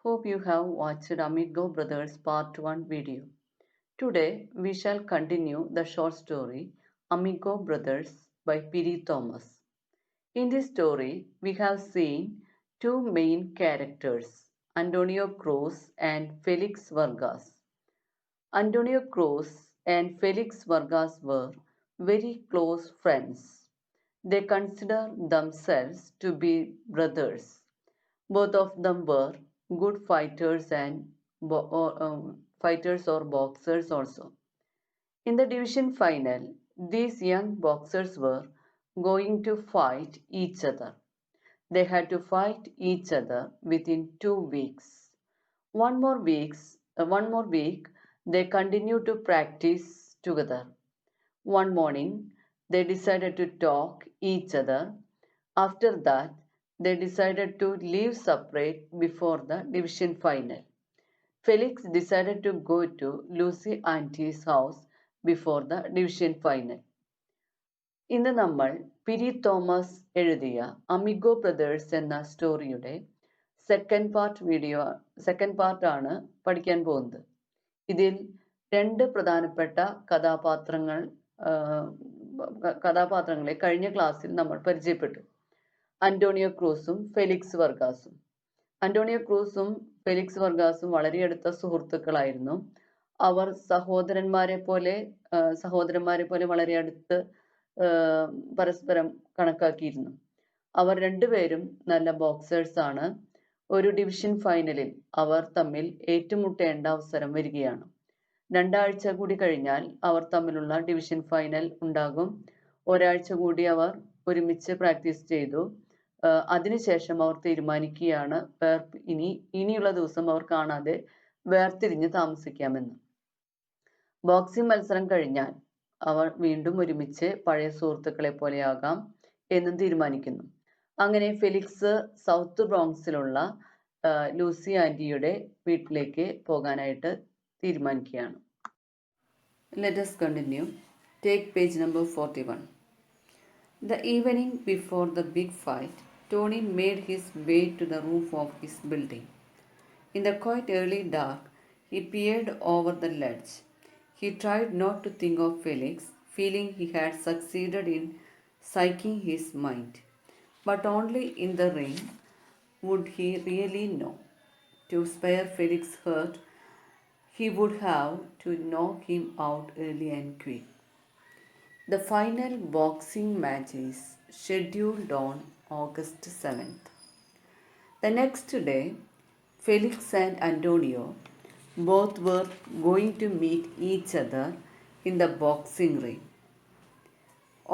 Hope you have watched Amigo Brothers Part 1 video. Today we shall continue the short story Amigo Brothers by Piri Thomas. In this story, we have seen two main characters, Antonio Cruz and Felix Vargas. Antonio Cruz and Felix Vargas were very close friends. They consider themselves to be brothers. Both of them were good fighters and fighters or boxers also. In the division final, these young boxers were going to fight each other. They had to fight each other within 2 weeks. One more week, they continued to practice together. One morning, they decided to talk each other. After that, they decided to live separate before the division final. Felix decided to go to Lucy Auntie's house before the division final. ഇന്ന് നമ്മൾ പിരി Thomas എഴുതിയ amigo brothers എന്ന സ്റ്റോറിയുടെ second പാർട്ടാണ് പഠിക്കാൻ പോകുന്നത്. ഇതിൽ രണ്ട് പ്രധാനപ്പെട്ട കഥാപാത്രങ്ങളെ കഴിഞ്ഞ ക്ലാസ്സിൽ നമ്മൾ പരിചയപ്പെട്ടു. അന്റോണിയോ ക്രൂസും ഫെലിക്സ് വർഗാസും. അന്റോണിയോ ക്രൂസും ഫെലിക്സ് വർഗാസും വളരെ അടുത്ത സുഹൃത്തുക്കളായിരുന്നു. അവർ സഹോദരന്മാരെ പോലെ വളരെ അടുത്ത് പരസ്പരം കണക്കാക്കിയിരുന്നു. അവർ രണ്ടുപേരും നല്ല ബോക്സേഴ്സ് ആണ്. ഒരു ഡിവിഷൻ ഫൈനലിൽ അവർ തമ്മിൽ ഏറ്റുമുട്ടേണ്ട അവസരം വരികയാണ്. 2 ആഴ്ച കൂടി കഴിഞ്ഞാൽ അവർ തമ്മിലുള്ള ഡിവിഷൻ ഫൈനൽ ഉണ്ടാകും. ഒരാഴ്ച കൂടി അവർ ഒരുമിച്ച് പ്രാക്ടീസ് ചെയ്തു. അതിനുശേഷം അവർ തീരുമാനിക്കുകയാണ് ഇനിയുള്ള ദിവസം അവർ കാണാതെ വേർതിരിഞ്ഞ് താമസിക്കാമെന്ന്. ബോക്സിംഗ് മത്സരം കഴിഞ്ഞാൽ അവർ വീണ്ടും ഒരുമിച്ച് പഴയ സുഹൃത്തുക്കളെ പോലെയാകാം എന്നും തീരുമാനിക്കുന്നു. അങ്ങനെ ഫെലിക്സ് സൗത്ത് ബ്രോങ്സിലുള്ള ലൂസി ആന്റിയുടെ വീട്ടിലേക്ക് പോകാനായിട്ട് തീരുമാനിക്കുകയാണ്. Let us continue. Take page number 41. The evening before the big fight, Tony made his way to the roof of his building. In the quite early dark, he peered over the ledge. He tried not to think of Felix, feeling he had succeeded in psyching his mind. But only in the ring would he really know. To spare Felix hurt, he would have to knock him out early and quick. The final boxing match is scheduled on August 7th. The next day, Felix and Antonio both were going to meet each other in the boxing ring.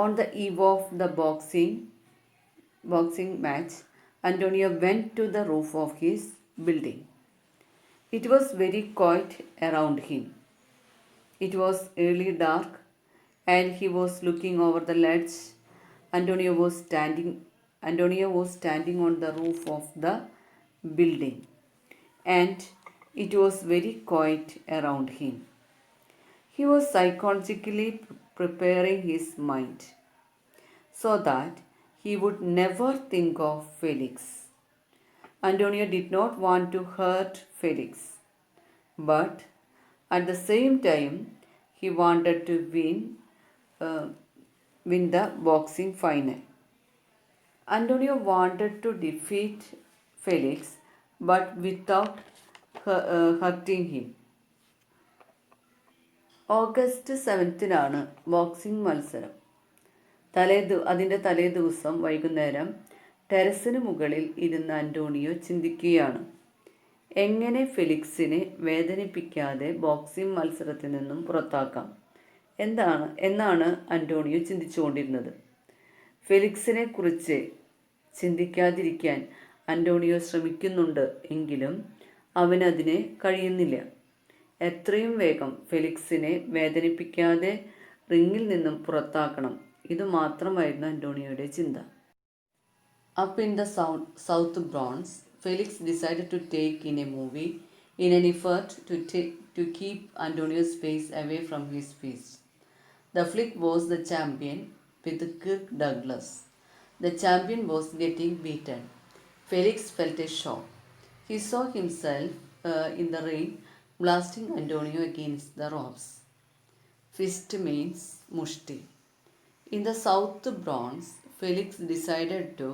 On the eve of the boxing match, Antonio went to the roof of his building. It was very quiet around him. It was early dark and he was looking over the ledge. Antonio was standing on the roof of the building and it was very quiet around him. He was psychologically preparing his mind so that he would never think of Felix. Antonio did not want to hurt Felix, but at the same time he wanted to win the boxing final. Antonio wanted to defeat Felix, but without hurting him. August 7th boxing മത്സരം. അതിൻ്റെ തലേ ദിവസം വൈകുന്നേരം ടെറസിന് മുകളിൽ ഇരുന്ന Antonio ചിന്തിക്കുകയാണ്, എങ്ങനെ ഫെലിക്സിനെ വേദനിപ്പിക്കാതെ boxing മത്സരത്തിൽ നിന്നും പുറത്താക്കാം എന്നാണ് അന്റോണിയോ ചിന്തിച്ചുകൊണ്ടിരുന്നത്. ഫെലിക്സിനെ കുറിച്ച് ചിന്തിക്കാതിരിക്കാൻ അന്റോണിയോ ശ്രമിക്കുന്നുണ്ട്, എങ്കിലും അവനതിന് കഴിയുന്നില്ല. എത്രയും വേഗം ഫെലിക്സിനെ വേദനിപ്പിക്കാതെ റിങ്ങിൽ നിന്നും പുറത്താക്കണം, ഇതുമാത്രമായിരുന്നു അന്റോണിയോയുടെ ചിന്ത. Up in the South Bronx, Felix decided to take in a movie in an effort to keep Antonio's face away from his face. The flick was The Champion with Kirk Douglas. The champion was getting beaten. Felix felt a shock. He saw himself in the rain blasting Antonio against the ropes. Fist means mushti. In the South Bronx, Felix decided to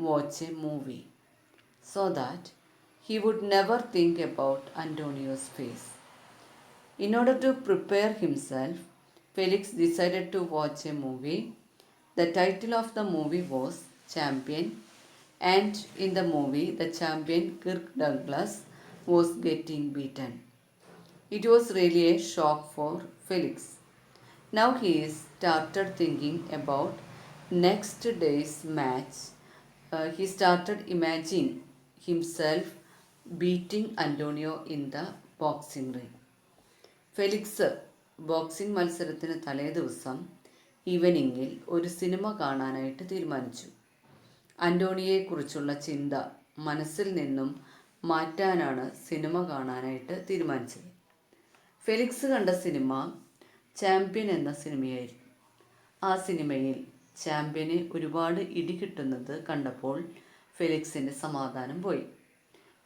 watch a movie so that he would never think about Antonio's face. In order to prepare himself, Felix decided to watch a movie. The title of the movie was Champion, and in the movie, the champion Kirk Douglas was getting beaten. It was really a shock for Felix. Now he started thinking about next day's match. He started imagining himself beating Antonio in the boxing ring. Felix boxing മത്സരത്തിന് തലേ ദിവസം ഈവനിങ്ങിൽ ഒരു cinema കാണാനായിട്ട് തീരുമാനിച്ചു. അന്റോണിയെക്കുറിച്ചുള്ള ചിന്ത മനസ്സിൽ നിന്നും മാറ്റാനാണ് സിനിമ കാണാനായിട്ട് തീരുമാനിച്ചത്. ഫെലിക്സ് കണ്ട സിനിമ ചാമ്പ്യൻ എന്ന സിനിമയായിരുന്നു. ആ സിനിമയിൽ ചാമ്പ്യന് ഒരുപാട് ഇടി കിട്ടുന്നത് കണ്ടപ്പോൾ ഫെലിക്സിൻ്റെ സമാധാനം പോയി.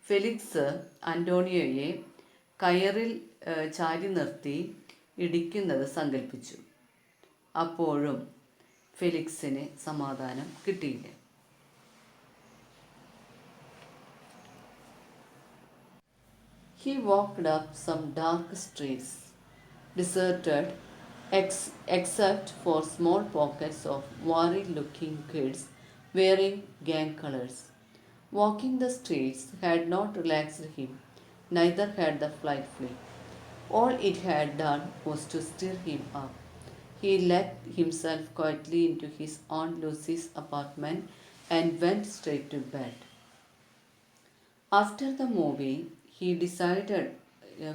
ഫെലിക്സ് അന്റോണിയോയെ കയറിൽ ചാരി നിർത്തി ഇടിക്കുന്നത് സങ്കല്പിച്ചു. അപ്പോഴും ഫെലിക്സിന് സമാധാനം കിട്ടിയില്ല. He walked up some dark streets, deserted except for small pockets of worried-looking kids wearing gang colors. Walking the streets had not relaxed him, neither had the flight flee. All it had done was to stir him up. He let himself quietly into his Aunt Lucy's apartment and went straight to bed. After the movie,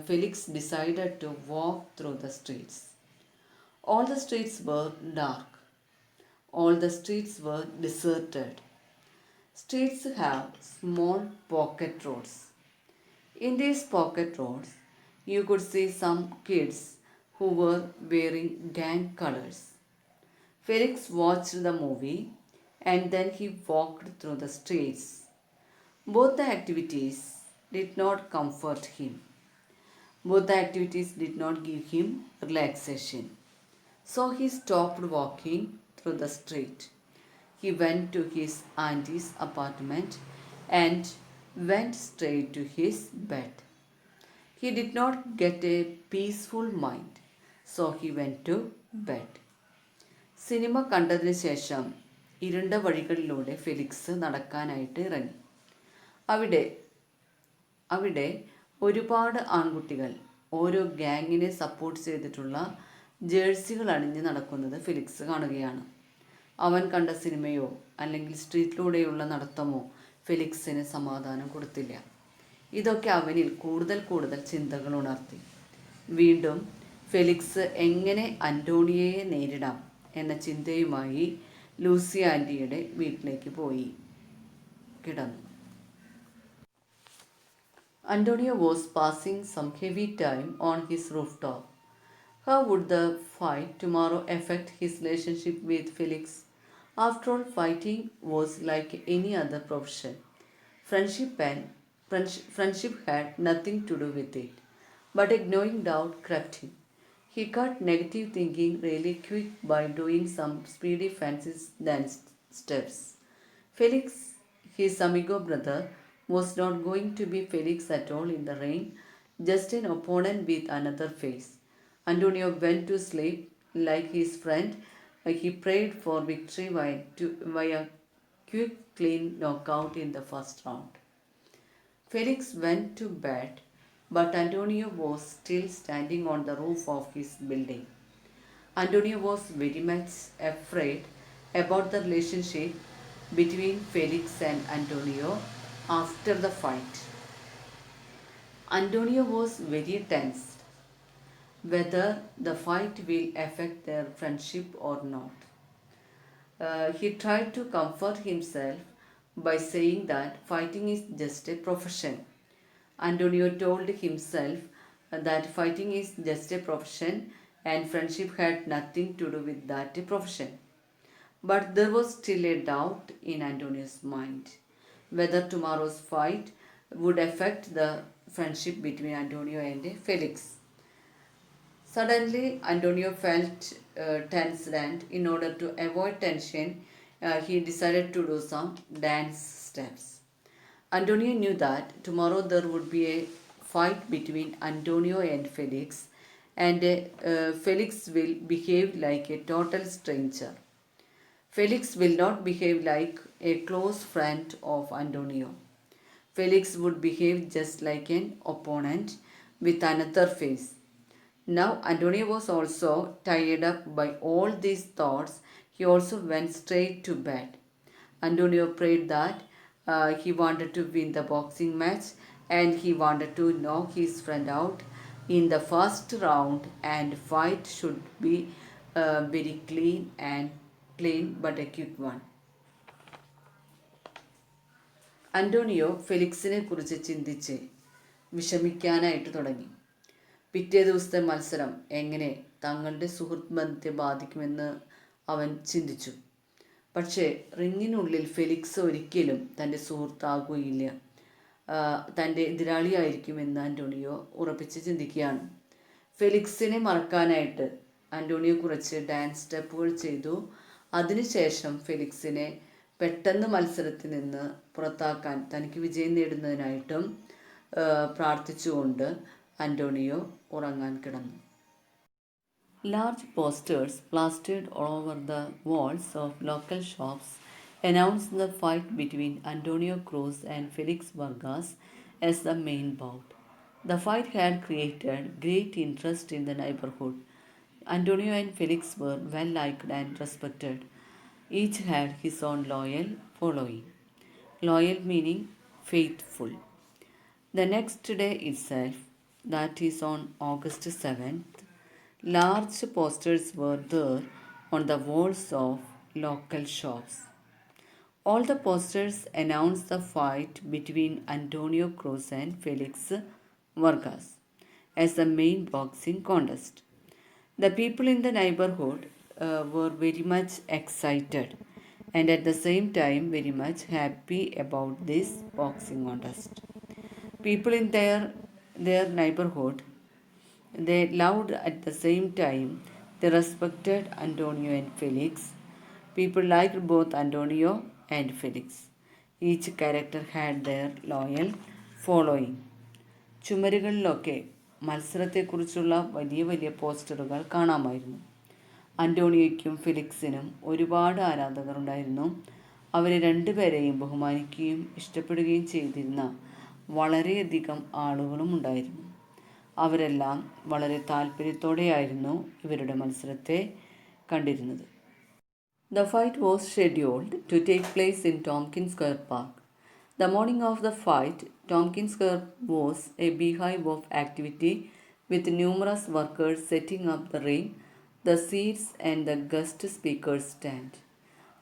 Felix decided to walk through the streets. All the streets were dark. All the streets were deserted. Streets have small pocket roads. In these pocket roads, you could see some kids who were wearing gang colors. Felix watched the movie and then he walked through the streets. Both the activities did not comfort him. Both the activities did not give him relaxation. So he stopped walking through the street. He went to his auntie's apartment and went straight to his bed. He did not get a peaceful mind, so he went to bed. Cinema കണ്ടതിന് ശേഷം ഇരുണ്ട വഴികളിലൂടെ Felix നടക്കാനായിട്ട് ഇറങ്ങി. അവിടെ ഒരുപാട് ആൺകുട്ടികൾ ഓരോ ഗ്യാങ്ങിനെ സപ്പോർട്ട് ചെയ്തിട്ടുള്ള ജേഴ്സികൾ അണിഞ്ഞ് നടക്കുന്നത് ഫെലിക്സ് കാണുകയാണ്. അവൻ കണ്ട സിനിമയോ അല്ലെങ്കിൽ സ്ട്രീറ്റിലൂടെയുള്ള നടത്തമോ ഫെലിക്സിന് സമാധാനം കൊടുത്തില്ല. ഇതൊക്കെ അവനിൽ കൂടുതൽ ചിന്തകൾ ഉണർത്തി. വീണ്ടും ഫെലിക്സ് എങ്ങനെ അന്റോണിയയെ നേരിടാം എന്ന ചിന്തയുമായി ലൂസി ആൻറ്റിയുടെ വീട്ടിലേക്ക് പോയി കിടന്നു. Antonio was passing some heavy time on his rooftop. How would the fight tomorrow affect his relationship with Felix? After all, fighting was like any other profession. Friendship had nothing to do with it. But a gnawing doubt crept in. He cut negative thinking really quick by doing some speedy fancy dance steps. Felix, his amigo brother, was not going to be Felix at all in the rain, just an opponent with another face. Antonio went to sleep like his friend. He prayed for victory via quick, clean knockout in the first round. Felix went to bed, but Antonio was still standing on the roof of his building. Antonio was very much afraid about the relationship between Felix and Antonio after the fight. Antonio was very tense whether the fight will affect their friendship or not. He tried to comfort himself by saying that fighting is just a profession. Antonio told himself that fighting is just a profession and friendship had nothing to do with that profession. But there was still a doubt in Antonio's mind whether tomorrow's fight would affect the friendship between Antonio and Felix. Suddenly, Antonio felt tense, and in order to avoid tension, he decided to do some dance steps. Antonio knew that tomorrow there would be a fight between Antonio and Felix, and Felix will behave like a total stranger. Felix will not behave like a close friend of Antonio. Felix would behave just like an opponent with another face. Now Antonio was also tired up by all these thoughts. He also went straight to bed. Antonio prayed that he wanted to win the boxing match, and he wanted to knock his friend out in the first round, and fight should be very clean but a quick one. Antonio ഫെലിക്സിനെ കുറിച്ച് ചിന്തിച്ച് വിഷമിക്കാനായിട്ട് തുടങ്ങി. പിറ്റേ ദിവസത്തെ മത്സരം എങ്ങനെ തങ്ങളുടെ സുഹൃത്ത് ബന്ധത്തെ ബാധിക്കുമെന്ന് അവൻ ചിന്തിച്ചു. പക്ഷേ റിങ്ങിനുള്ളിൽ ഫെലിക്സ് ഒരിക്കലും തൻ്റെ സുഹൃത്താകുകയില്ല, തൻ്റെ എതിരാളിയായിരിക്കുമെന്ന് അന്റോണിയോ ഉറപ്പിച്ച് ചിന്തിക്കുകയാണ്. ഫെലിക്സിനെ മറക്കാനായിട്ട് അന്റോണിയോ കുറച്ച് ഡാൻസ് സ്റ്റെപ്പുകൾ ചെയ്തു. അതിനുശേഷം ഫെലിക്സിനെ പെട്ടെന്ന് മത്സരത്തിൽ നിന്ന് പുറത്താക്കാൻ, തനിക്ക് വിജയം നേടുന്നതിനായിട്ടും പ്രാർത്ഥിച്ചുകൊണ്ട് അന്റോണിയോ ഉറങ്ങാൻ കിടന്നു. Large posters plastered all over the walls of local shops announced the fight between Antonio Cruz and Felix Vargas as the main bout. The fight had created great interest in the neighborhood. Antonio and Felix were well liked and respected. Each had his own loyal following. Loyal meaning faithful. The next day itself, that is on August 7th, large posters were there on the walls of local shops. All the posters announced the fight between Antonio Cruz and Felix Vargas as the main boxing contest. The people in the neighborhood were very much excited and at the same time very much happy about this boxing contest. People in their neighborhood, they loved at the same time they respected Antonio and Felix. People liked both Antonio and Felix. Each character had their loyal following. ചുമരുകളിലൊക്കെ മത്സരത്തെക്കുറിച്ചുള്ള വലിയ വലിയ പോസ്റ്ററുകൾ കാണാമായിരുന്നു. അന്റോണിയോയ്ക്കും ഫെലിക്സിനും ഒരുപാട് ആരാധകർ ഉണ്ടായിരുന്നു. അവരെ രണ്ടുപേരെയും ബഹുമാനിക്കുകയും ഇഷ്ടപ്പെടുകയും ചെയ്തിരുന്ന വളരെയധികം ആളുകളും ഉണ്ടായിരുന്നു. അവരെല്ലാം വളരെ താല്പര്യത്തോടെയായിരുന്നു ഇവരുടെ മത്സരത്തെ കണ്ടിരുന്നത്. The fight was scheduled to take place in Tompkins Square Park. The morning of the fight, Tompkins Square was a beehive of activity with numerous workers setting up the ring, the seats and the guest speaker's stand.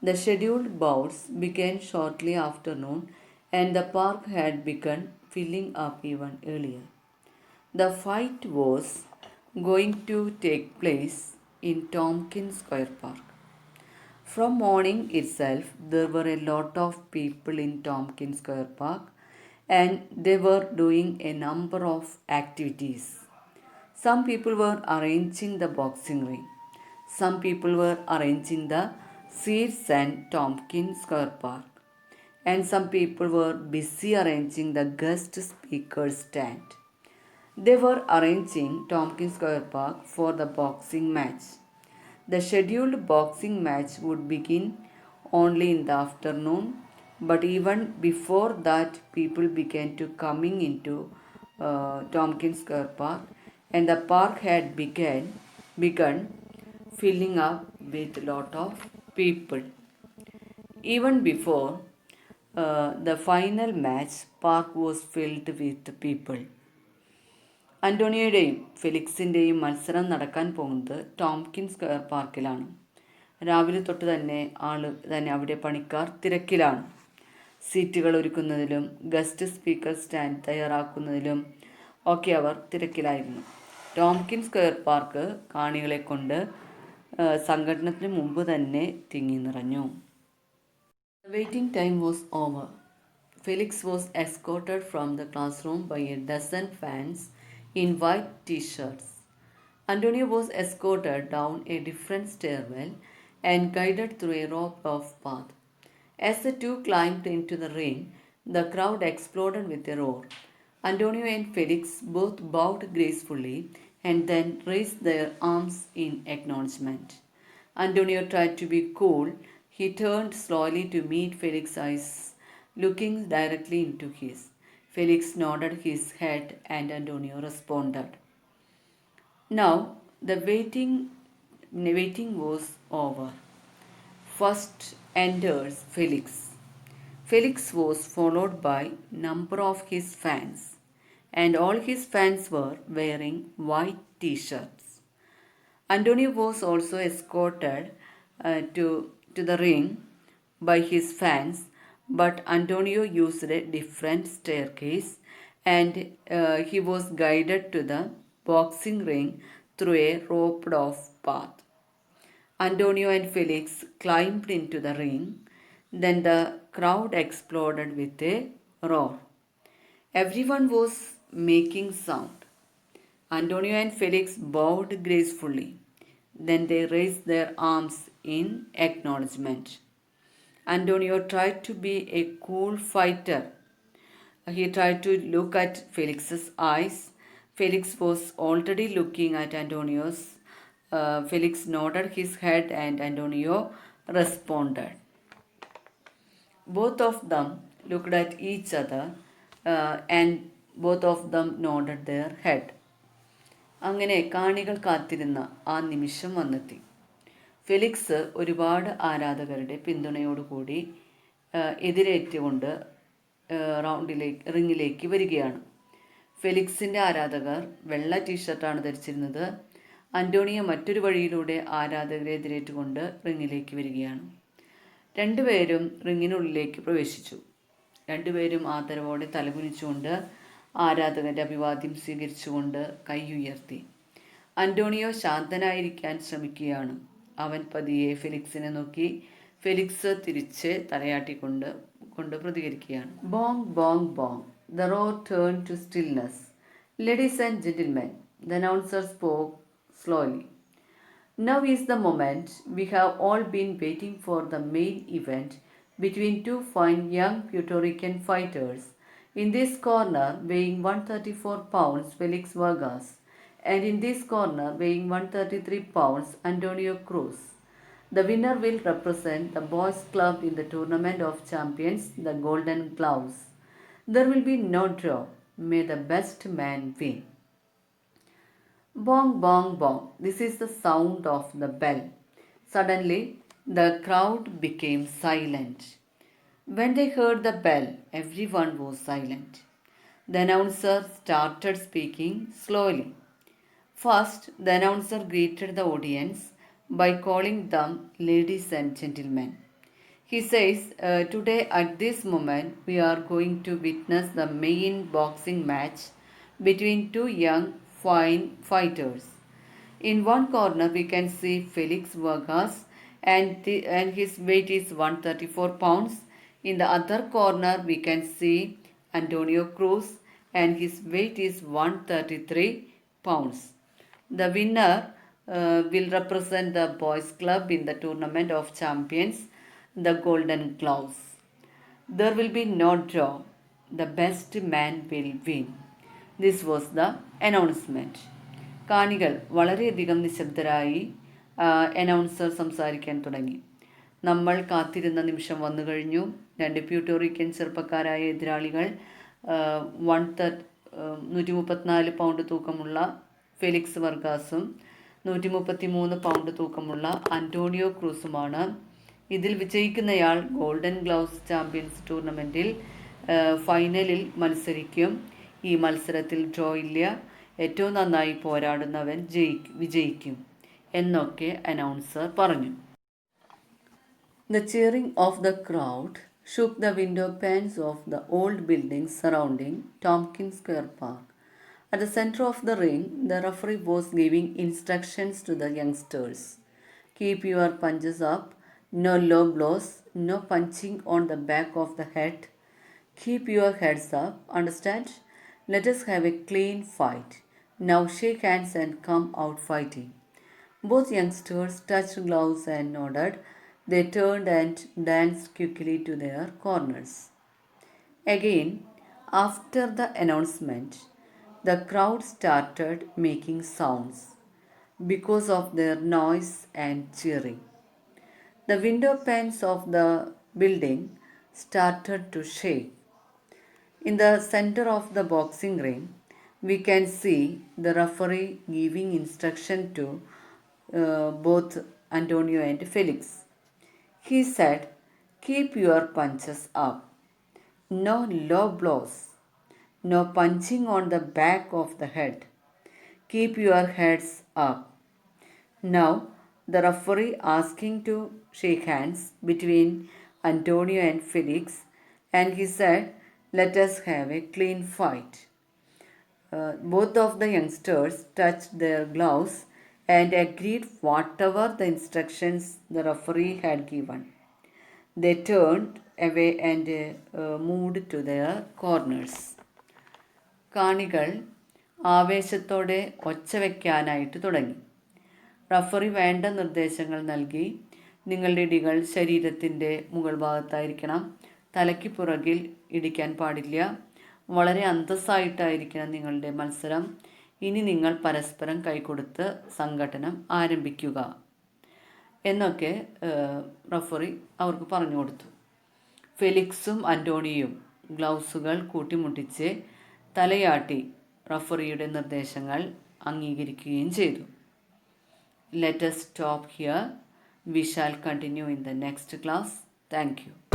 The scheduled bouts began shortly after noon and the park had begun filling up even earlier. The fight was going to take place in Tompkins Square Park. From morning itself, there were a lot of people in Tompkins Square Park and they were doing a number of activities. Some people were arranging the boxing ring. Some people were arranging the seats and Tompkins Square Park. And some people were busy arranging the guest speaker's stand. They were arranging Tompkins Square Park for the boxing match. The scheduled boxing match would begin only in the afternoon, but even before that, people began to coming into Tompkins Square Park, and the park had begun filling up with a lot of people. Even before the final match, park was filled with people. അന്റോണിയോയുടെയും ഫെലിക്സിൻ്റെയും മത്സരം നടക്കാൻ പോകുന്നത് Tompkins square പാർക്കിലാണ്. രാവിലെ തൊട്ട് തന്നെ അവിടെ പണിക്കാർ തിരക്കിലാണ്. സീറ്റുകൾ ഒരുക്കുന്നതിലും ഗസ്റ്റ് സ്പീക്കർ സ്റ്റാൻഡ് തയ്യാറാക്കുന്നതിലും ഒക്കെ അവർ തിരക്കിലായിരുന്നു. ടോംകിൻസ് സ്ക്വയർ പാർക്ക് കാണികളെ കൊണ്ട് സംഘടനത്തിന് മുമ്പ് തന്നെ തിങ്ങി നിറഞ്ഞു. The waiting time was over. Felix was escorted from the classroom by a dozen fans in white t-shirts. Antonio was escorted down a different stairwell and guided through a rope of path. As the two climbed into the ring, the crowd exploded with a roar. Antonio and Felix both bowed gracefully and then raised their arms in acknowledgement. Antonio tried to be cool. He turned slowly to meet Felix's eyes, looking directly into his. Felix nodded his head and Antonio responded. Now the waiting was over. First enters Felix. Felix was followed by number of his fans, and all his fans were wearing white t-shirts. Antonio was also escorted to the ring by his fans, but Antonio used a different staircase and he was guided to the boxing ring through a roped off path. Antonio and Felix climbed into the ring. Then the crowd exploded with a roar. Everyone was making sound. Antonio and Felix bowed gracefully. Then they raised their arms in acknowledgement. Antonio tried to be a cool fighter. He tried to look at Felix's eyes. Felix was already looking at Antonio's. Felix nodded his head and Antonio responded. Both of them looked at each other and both of them nodded their head. അങ്ങനെ കാണികൾ കാത്തിരുന്ന ആ നിമിഷം വന്നെത്തി. Felix ഒരുപാട് ആരാധകരുടെ പിന്തുണയോടുകൂടി എതിരേറ്റുകൊണ്ട് റിങ്ങിലേക്ക് വരികയാണ്. ഫെലിക്സിൻ്റെ ആരാധകർ വെള്ള ടീഷർട്ടാണ് ധരിച്ചിരുന്നത്. അന്റോണിയോ മറ്റൊരു വഴിയിലൂടെ ആരാധകരെ എതിരേറ്റുകൊണ്ട് റിങ്ങിലേക്ക് വരികയാണ്. രണ്ടുപേരും റിങ്ങിനുള്ളിലേക്ക് പ്രവേശിച്ചു. രണ്ടുപേരും ആദരവോടെ തലകുനിച്ചുകൊണ്ട് ആരാധകന്റെ അഭിവാദ്യം സ്വീകരിച്ചുകൊണ്ട് കൈ ഉയർത്തി. അന്റോണിയോ ശാന്തനായിരിക്കാൻ ശ്രമിക്കുകയാണ്. അവൻ പതിയെ ഫെലിക്സിനെ നോക്കി. ഫെലിക്സ് തിരിച്ച് തലയാട്ടിക്കൊണ്ട് പ്രതികരിക്കുകയാണ്. ബോങ് ബോങ് ബോങ്. The roar turned to stillness. Ladies and gentlemen, the announcer spoke slowly. Now is the moment we have all been waiting for, the main event between two fine young Puerto Rican fighters. In this corner, weighing 134 pounds, Felix Vargas, and in this corner, weighing 133 pounds, Antonio Cruz. The winner will represent the boys' club in the Tournament of Champions, the Golden Gloves. There will be no draw. May the best man win. Bong, bong, bong. This is the sound of the bell. Suddenly, the crowd became silent. When they heard the bell, everyone was silent. The announcer started speaking slowly. First, the announcer greeted the audience by calling them ladies and gentlemen. He says, today at this moment, we are going to witness the main boxing match between two young, fine fighters. In one corner, we can see Felix Vargas and his weight is 134 pounds. In the other corner, we can see Antonio Cruz and his weight is 133 pounds. The winner will represent the boys club in the Tournament of Champions, the Golden Gloves. There will be no draw. The best man will win. This was the announcement. കാണികൾ വളരെയധികം നിശബ്ദരായി announcer സംസാരിക്കാൻ തുടങ്ങി. നമ്മൾ കാത്തിരുന്ന നിമിഷം വന്നു കഴിഞ്ഞു. രണ്ട് പ്യൂട്ടോറിക്കൻ ചെറുപ്പക്കാരായ എതിരാളികൾ 134 പൗണ്ട് തൂക്കമുള്ള ഫെലിക്സ് വർഗാസും 133 പൗണ്ട് തൂക്കമുള്ള അന്റോണിയോ ക്രൂസുമാണ്. ഇതിൽ വിജയിക്കുന്നയാൾ ഗോൾഡൻ ഗ്ലൗസ് ചാമ്പ്യൻസ് ടൂർണമെൻറ്റിൽ ഫൈനലിൽ മത്സരിക്കും. ഈ മത്സരത്തിൽ ഡ്രോ ഇല്ല. ഏറ്റവും നന്നായി പോരാടുന്നവൻ വിജയിക്കും എന്നൊക്കെ അനൗൺസർ പറഞ്ഞു. The cheering of the crowd shook the window panes of the old buildings surrounding Tompkins Square Park. At the center of the ring, the referee was giving instructions to the youngsters. Keep your punches up, no low blows, no punching on the back of the head. Keep your heads up, understand? Let us have a clean fight. Now shake hands and come out fighting. Both youngsters touched gloves and nodded. They turned and danced quickly to their corners. Again, after the announcement, the crowd started making sounds because of their noise and cheering. The window panes of the building started to shake. In the center of the boxing ring, we can see the referee giving instruction to both Antonio and Felix. He said, "Keep your punches up. No low blows. No punching on the back of the head. Keep your heads up." Now, the referee asking to shake hands between Antonio and Felix, and he said, "Let us have a clean fight." Both of the youngsters touched their gloves and agreed whatever the instructions the referee had given. They turned away and moved to their corners. കാണികൾ ആവേശത്തോടെ ഒച്ച വയ്ക്കാനായിട്ട് തുടങ്ങി. Referee വേണ്ട നിർദ്ദേശങ്ങൾ നൽകി. നിങ്ങളുടെ ഇടികൾ ശരീരത്തിൻ്റെ മുകൾ ഭാഗത്തായിരിക്കണം. തലയ്ക്ക് പുറകിൽ ഇടിക്കാൻ പാടില്ല. വളരെ അന്തസ്സായിട്ടായിരിക്കണം നിങ്ങളുടെ മത്സരം. ഇനി നിങ്ങൾ പരസ്പരം കൈകൊടുത്ത് സംഘട്ടനം ആരംഭിക്കുക എന്നൊക്കെ റഫറി അവർക്ക് പറഞ്ഞു കൊടുത്തു. ഫെലിക്സും അന്റോണിയും ഗ്ലൗസുകൾ കൂട്ടിമുട്ടിച്ച് തലയാട്ടി റഫറിയുടെ നിർദ്ദേശങ്ങൾ അംഗീകരിക്കുകയും ചെയ്തു. Let us stop here. We shall continue in the next class. Thank you.